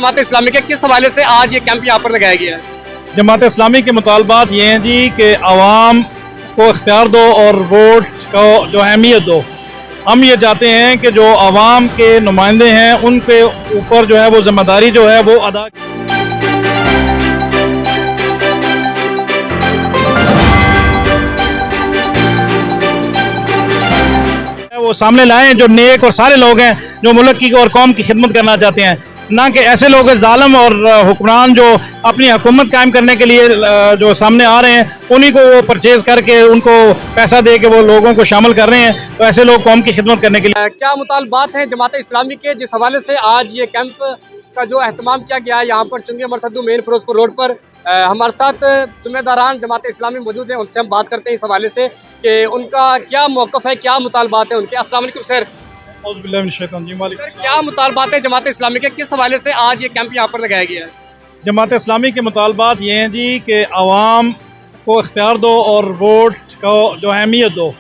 जमात इस्लामी के किस हवाले से आज ये कैंप यहाँ पर लगाया गया है? जमात इस्लामी के मुतालबात ये हैं जी कि आवाम को इख्तियार दो और वोट को जो अहमियत दो। हम ये चाहते हैं कि जो आवाम के नुमाइंदे हैं उनके ऊपर जो है वो जिम्मेदारी जो है वो अदा वो सामने लाएं जो नेक और सारे लोग हैं जो मुल्क की और कौम की खिदमत करना चाहते हैं, ना कि ऐसे लोग जालिम और हुक्मरान जो अपनी हुकूमत कायम करने के लिए जो सामने आ रहे हैं उन्हीं को वो परचेज करके उनको पैसा दे के वो लोगों को शामिल कर रहे हैं। तो ऐसे लोग कौम की खिदमत करने के लिए क्या मुतालबात हैं जमात इस्लामी के जिस हवाले से आज ये कैंप का जो अहतमाम किया गया है यहाँ पर चुंगी अमर सद्दू मेन फिरोजपुर रोड पर? हमारे साथ जिम्मेदारान जमात इस्लामी मौजूद हैं, उनसे हम बात करते हैं इस हवाले से कि उनका क्या मौक़िफ़ है, क्या मुतालबात है उनके। अस्सलाम वालेकुम सर। क्या मुतालबात है जमात इस्लामी के किस हवाले से आज ये कैंप यहाँ पर लगाया गया है? जमात इस्लामी के मुतालबात ये हैं जी कि आवाम को इख्तियार दो और वोट को जो अहमियत दो।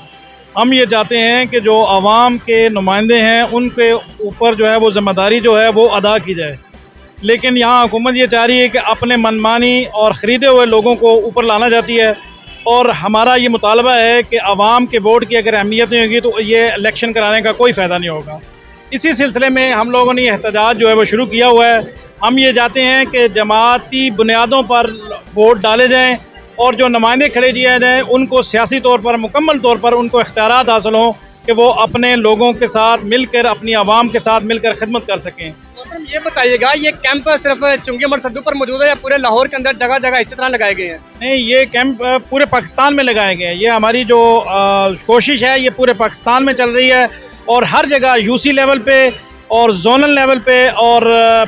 हम ये चाहते हैं कि जो आवाम के नुमाइंदे हैं उनके ऊपर जो है वो ज़िम्मेदारी जो है वो अदा की जाए, लेकिन यहाँ हुकूमत ये चाह रही है कि अपने मनमानी और ख़रीदे हुए लोगों को ऊपर लाना चाहती है। और हमारा ये मुतालबा है कि आवाम के वोट की अगर अहमियत नहीं होगी तो ये इलेक्शन कराने का कोई फ़ायदा नहीं होगा। इसी सिलसिले में हम लोगों ने एहतजाज जो है वो शुरू किया हुआ है। हम ये चाहते हैं कि जमाती बुनियादों पर वोट डाले जाएँ और जो नुमाइंदे खड़े किए जाएँ उनको सियासी तौर पर मुकम्मल तौर पर उनको इख्तियारात हासिल हों कि वो अपने लोगों के साथ मिलकर अपनी आवाम के साथ मिलकर खिदमत कर सकें। ये बताइएगा, ये कैंप सिर्फ चुंगी अमर सद्दू पर मौजूद है या पूरे लाहौर के अंदर जगह जगह इसी तरह लगाए गए हैं? नहीं, ये कैंप पूरे पाकिस्तान में लगाए गए हैं। ये हमारी जो कोशिश है ये पूरे पाकिस्तान में चल रही है और हर जगह यूसी लेवल पे और जोनल लेवल पे और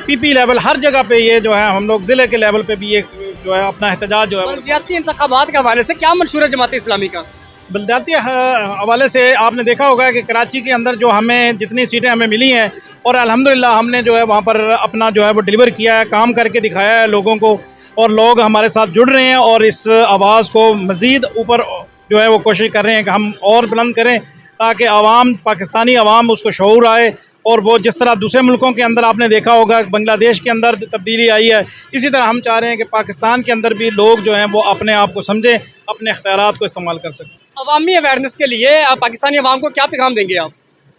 पीपी लेवल हर जगह पे ये जो है हम लोग ज़िले के लेवल पे भी ये जो है अपना एहतजाज जो है बलदियाती इंतखाबात के हवाले से क्या मंशूर है जमात इस्लामी का? बलदियाती हवाले से आपने देखा होगा कि कराची के अंदर जो हमें जितनी सीटें हमें मिली हैं और अल्हम्दुलिल्लाह हमने जो है वहाँ पर अपना जो है वो डिलीवर किया है, काम करके दिखाया है लोगों को और लोग हमारे साथ जुड़ रहे हैं और इस आवाज़ को मज़ीद ऊपर जो है वो कोशिश कर रहे हैं कि हम और बुलंद करें ताकि आवाम पाकिस्तानी आवाम उसको शऊर आए और वो जिस तरह दूसरे मुल्कों के अंदर आपने देखा होगा बांग्लादेश के अंदर तब्दीली आई है, इसी तरह हम चाह रहे हैं कि पाकिस्तान के अंदर भी लोग जो हैं वो अपने आप को समझें, अपने इख्तियारात को इस्तेमाल कर सकें। अवामी अवेयरनेस के लिए पाकिस्तानी अवाम को क्या पैगाम देंगे आप?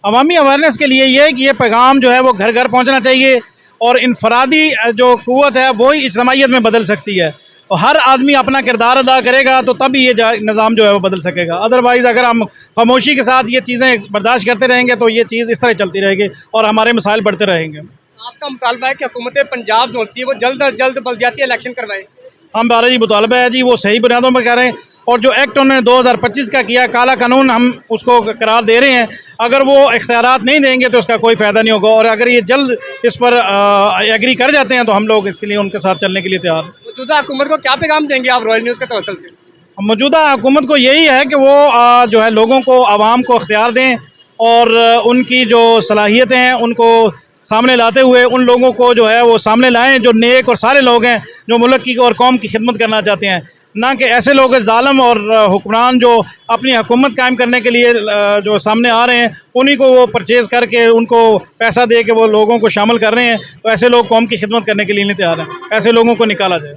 अवामी अवेयरनेस के लिए ये कि ये पैगाम जो है वो घर घर पहुँचना चाहिए और इनफरादी जो क़ुव्वत है वही इज्तिमाइयत में बदल सकती है और हर आदमी अपना किरदार अदा करेगा तो तभी ये निज़ाम जो है वो बदल सकेगा। अदरवाइज़ अगर हम खामोशी के साथ ये चीज़ें बर्दाश्त करते रहेंगे तो ये चीज़ इस तरह चलती रहेगी और हमारे मसाइल बढ़ते रहेंगे। आपका मुतालबा है कि हुकूमत पंजाब जो होती है वो जल्द अज जल्द बलदियाती इलेक्शन करवाए? हमारा जी मुतालबा है जी, वो सही बुनियादों पर कह रहे हैं और जो एक्ट उन्होंने 2025 का किया काला कानून हम उसको करार दे रहे हैं। अगर वो इख्तियारात नहीं देंगे तो उसका कोई फ़ायदा नहीं होगा और अगर ये जल्द इस पर एग्री कर जाते हैं तो हम लोग इसके लिए उनके साथ चलने के लिए तैयार हैं। मौजूदा हुकूमत को क्या पैगाम देंगे आप रॉयल न्यूज़ के तवसल से? मौजूदा हुकूमत को यही है कि वो जो है लोगों को आवाम को इख्तियार दें और उनकी जो सलाहियतें हैं उनको सामने लाते हुए उन लोगों को जो है वो सामने लाएं जो नेक और सारे लोग हैं जो मुल्क की और कौम की खिदमत करना चाहते हैं, ना कि ऐसे लोग जालिम और हुक्मरान जो अपनी हुकूमत कायम करने के लिए जो सामने आ रहे हैं उन्हीं को वो परचेज़ करके उनको पैसा दे के वो लोगों को शामिल कर रहे हैं। तो ऐसे लोग कौम की खिदमत करने के लिए नहीं तैयार हैं, ऐसे लोगों को निकाला जाए।